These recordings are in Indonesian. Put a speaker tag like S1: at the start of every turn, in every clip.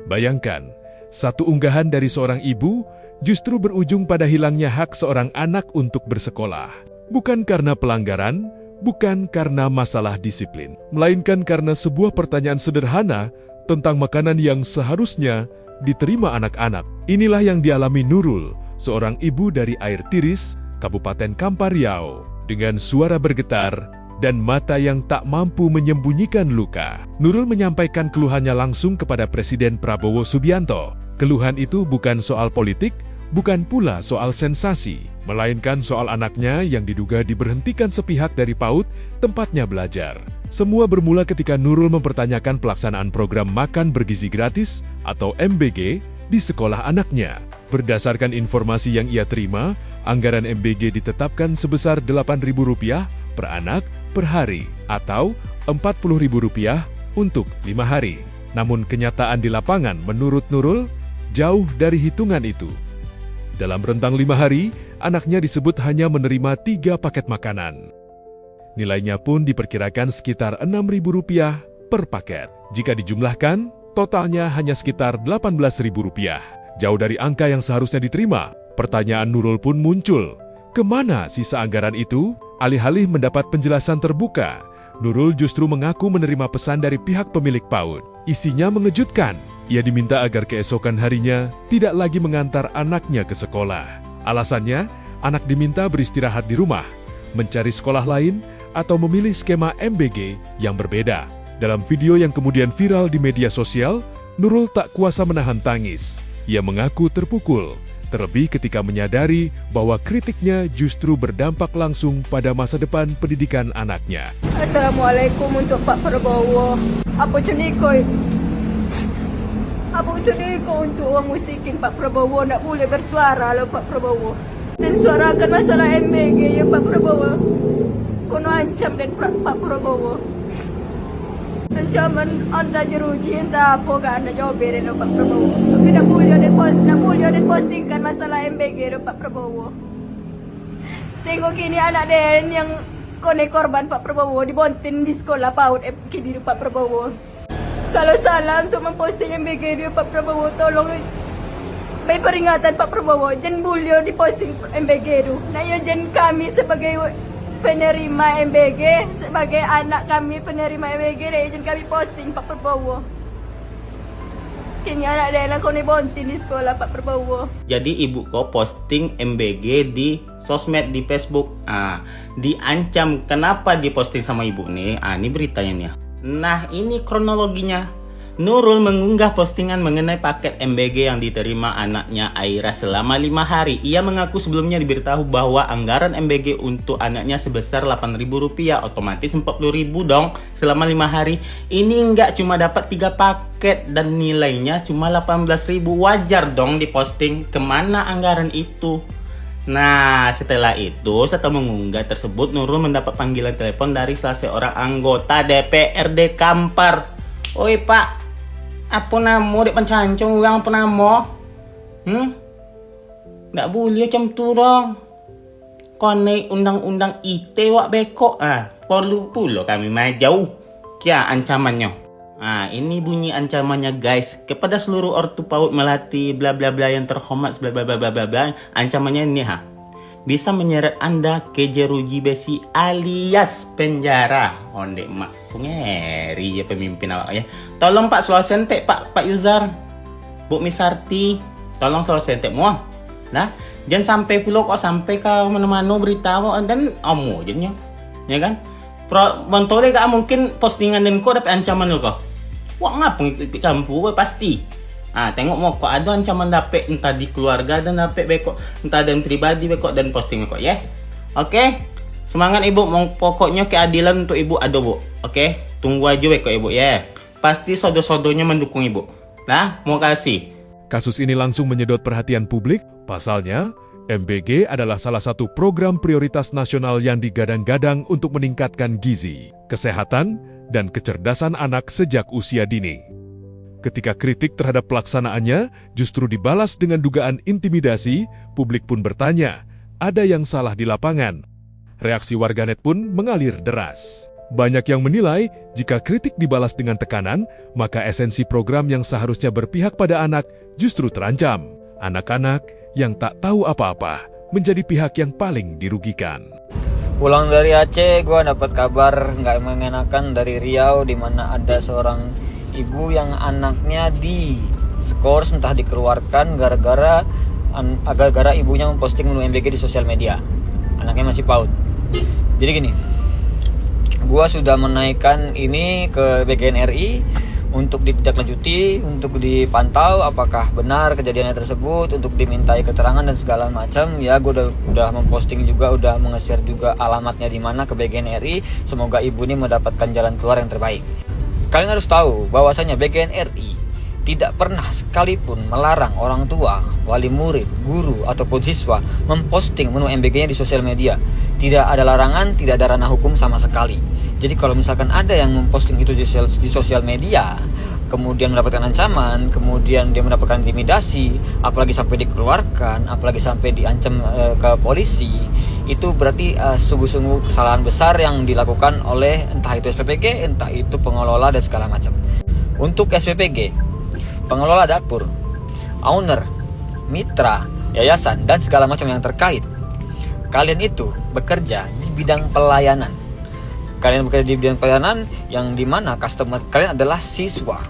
S1: Bayangkan, satu unggahan dari seorang ibu justru berujung pada hilangnya hak seorang anak untuk bersekolah. Bukan karena pelanggaran, bukan karena masalah disiplin, melainkan karena sebuah pertanyaan sederhana tentang makanan yang seharusnya diterima anak-anak. Inilah yang dialami Nurul, seorang ibu dari Air Tiris, Kabupaten Kampar Riau. Dengan suara bergetar dan mata yang tak mampu menyembunyikan luka, Nurul menyampaikan keluhannya langsung kepada Presiden Prabowo Subianto. Keluhan itu bukan soal politik, bukan pula soal sensasi, melainkan soal anaknya yang diduga diberhentikan sepihak dari PAUD tempatnya belajar. Semua bermula ketika Nurul mempertanyakan pelaksanaan program makan bergizi gratis atau MBG di sekolah anaknya. Berdasarkan informasi yang ia terima, anggaran MBG ditetapkan sebesar Rp8.000 per anak per hari atau Rp40.000 untuk 5 hari. Namun kenyataan di lapangan menurut Nurul jauh dari hitungan itu. Dalam rentang 5 hari, anaknya disebut hanya menerima 3 paket makanan. Nilainya pun diperkirakan sekitar Rp6.000 per paket. Jika dijumlahkan, totalnya hanya sekitar Rp18.000. Jauh dari angka yang seharusnya diterima. Pertanyaan Nurul pun muncul. Kemana sisa anggaran itu? Alih-alih mendapat penjelasan terbuka, Nurul justru mengaku menerima pesan dari pihak pemilik PAUD. Isinya mengejutkan. Ia diminta agar keesokan harinya tidak lagi mengantar anaknya ke sekolah. Alasannya, anak diminta beristirahat di rumah, mencari sekolah lain, atau memilih skema MBG yang berbeda. Dalam video yang kemudian viral di media sosial, Nurul tak kuasa menahan tangis. Ia mengaku terpukul, terlebih ketika menyadari bahwa kritiknya justru berdampak langsung pada masa depan pendidikan anaknya.
S2: Assalamualaikum untuk Pak Prabowo. Apa cenikoy? Apa ceniko untuk orang musikin Pak Prabowo nak boleh bersuara lah Pak Prabowo. Dan suarakan masalah MBG ya Pak Prabowo. Kono ancam dan Pak Prabowo. Ancaman anda jeruji entah apa kan anda jawab dari Pak Prabowo. Tapi nak boleh dan postingkan masalah MBG Pak Prabowo. Sehingga kini anak dia yang kone korban Pak Prabowo dibontin di sekolah PAUD kini Pak Prabowo. Kalau salah untuk memposting MBG dia Pak Prabowo, tolong may peringatan Pak Prabowo. Jangan boleh diposting MBG itu. Nah ya jangan kami sebagai penerima MBG, sebagai anak kami penerima MBG, dan kami posting Pak Prabowo. Kini anak dia nak kone bontin di sekolah Pak Prabowo.
S3: Jadi ibu kau posting MBG di sosmed, di Facebook. Diancam. Kenapa diposting sama ibu nih? Ini beritanya nih. Nah, ini kronologinya. Nurul mengunggah postingan mengenai paket MBG yang diterima anaknya Aira selama 5 hari. Ia mengaku sebelumnya diberitahu bahwa anggaran MBG untuk anaknya sebesar Rp8.000, otomatis Rp40.000 dong selama 5 hari. Ini enggak cuma dapat 3 paket dan nilainya cuma Rp18.000. Wajar dong diposting. Kemana anggaran itu? Nah, setelah mengunggah tersebut, Nurul mendapat panggilan telepon dari salah seorang anggota DPRD Kampar. Oi Pak, apa nama dek pencancung orang apa nama? Nggak boleh macam tu dong. Kone undang-undang IT wak bekok. Perlu pula kami majau. Kia ancamannya. Ini bunyi ancamannya guys. Kepada seluruh ortu PAUD Melati bla bla bla yang terhormat bla bla bla bla bla. Ancamannya ini bisa menyeret Anda ke jeruji besi alias penjara. Ondek mak ngeri ya pemimpin awak ya. Tolong Pak selalu sentek Pak Yuzar. Bu Misarti, tolong selalu sentek muah. Nah, jangan sampai pula kok sampai ke mana-mana berita dan omo jadinya. Ya kan? Montole gak mungkin postingan dan kau dapat ancaman lo kok. Wah ngapa ikut campur pasti. Tengok mau kok ada ancaman dapat entah di keluarga dan dapat bekok, entah dan pribadi bekok dan posting bekok ya. Oke. Semangat ibu, pokoknya keadilan untuk ibu ada bu. Oke, tunggu aja bekok ibu ya. Pasti sodo-sodonya mendukung ibu. Nah, mau kasih.
S1: Kasus ini langsung menyedot perhatian publik. Pasalnya, MBG adalah salah satu program prioritas nasional yang digadang-gadang untuk meningkatkan gizi, kesehatan, dan kecerdasan anak sejak usia dini. Ketika kritik terhadap pelaksanaannya justru dibalas dengan dugaan intimidasi, publik pun bertanya, ada yang salah di lapangan? Reaksi warganet pun mengalir deras. Banyak yang menilai jika kritik dibalas dengan tekanan, maka esensi program yang seharusnya berpihak pada anak justru terancam. Anak-anak yang tak tahu apa-apa menjadi pihak yang paling dirugikan.
S4: Pulang dari Aceh, gue dapat kabar nggak mengenakan dari Riau, di mana ada seorang ibu yang anaknya diskors, entah dikeluarkan gara-gara ibunya memposting menu MBG di sosial media. Anaknya masih PAUD. Jadi gini, gue sudah menaikkan ini ke BGNRI untuk ditindaklanjuti, untuk dipantau apakah benar kejadiannya tersebut, untuk dimintai keterangan dan segala macam. Ya, gue udah memposting juga, udah nge-share juga alamatnya di mana ke BGNRI. Semoga ibu ini mendapatkan jalan keluar yang terbaik. Kalian harus tahu bahwasanya BGNRI tidak pernah sekalipun melarang orang tua, wali murid, guru, ataupun siswa memposting menu MBG-nya di sosial media. Tidak ada larangan, tidak ada ranah hukum sama sekali. Jadi kalau misalkan ada yang memposting itu di sosial media, kemudian mendapatkan ancaman, kemudian dia mendapatkan intimidasi, apalagi sampai dikeluarkan, apalagi sampai diancam ke polisi, itu berarti sungguh-sungguh kesalahan besar yang dilakukan oleh entah itu SPPG, entah itu pengelola dan segala macam. Untuk SPPG, pengelola dapur, owner, mitra, yayasan, dan segala macam yang terkait, kalian itu bekerja di bidang pelayanan. Kalian bekerja di bidang pelayanan yang dimana customer kalian adalah siswa.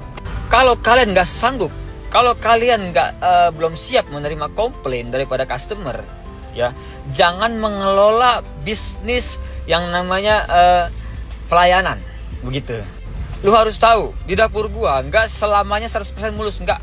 S4: Kalau kalian nggak sanggup, kalau kalian belum siap menerima komplain daripada customer, ya jangan mengelola bisnis yang namanya pelayanan, begitu. Lu harus tahu, di dapur gua nggak selamanya 100% mulus, nggak.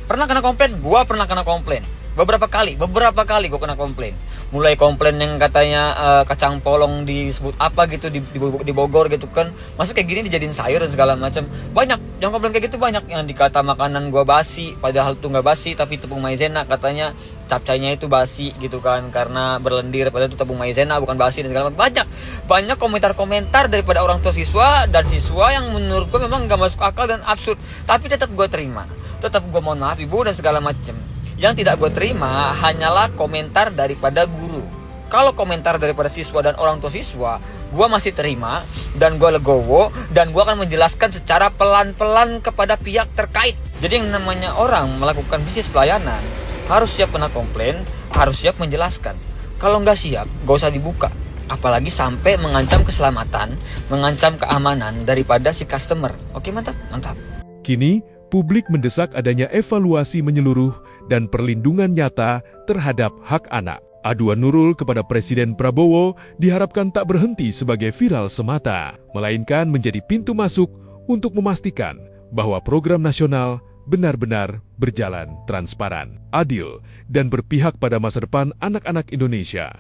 S4: Pernah kena komplain? Gua pernah kena komplain. Beberapa kali gue kena komplain. Mulai komplain yang katanya kacang polong disebut apa gitu di Bogor gitu kan. Masa kayak gini dijadiin sayur dan segala macam. Banyak yang komplain kayak gitu, banyak yang dikata makanan gua basi, padahal tuh nggak basi, tapi tepung maizena katanya capcainya itu basi gitu kan, karena berlendir, padahal itu tepung maizena bukan basi dan segala macam. Banyak komentar-komentar daripada orang tua siswa dan siswa yang menurut gua memang nggak masuk akal dan absurd. Tapi tetap gua terima, tetap gua mohon maaf ibu dan segala macam. Yang tidak gue terima hanyalah komentar daripada guru. Kalau komentar daripada siswa dan orang tua siswa, gue masih terima dan gue legowo, dan gue akan menjelaskan secara pelan-pelan kepada pihak terkait. Jadi yang namanya orang melakukan bisnis pelayanan harus siap kena komplain, harus siap menjelaskan. Kalau nggak siap, gak usah dibuka. Apalagi sampai mengancam keselamatan, mengancam keamanan daripada si customer. Oke, mantap.
S1: Kini, publik mendesak adanya evaluasi menyeluruh dan perlindungan nyata terhadap hak anak. Aduan Nurul kepada Presiden Prabowo diharapkan tak berhenti sebagai viral semata, melainkan menjadi pintu masuk untuk memastikan bahwa program nasional benar-benar berjalan transparan, adil, dan berpihak pada masa depan anak-anak Indonesia.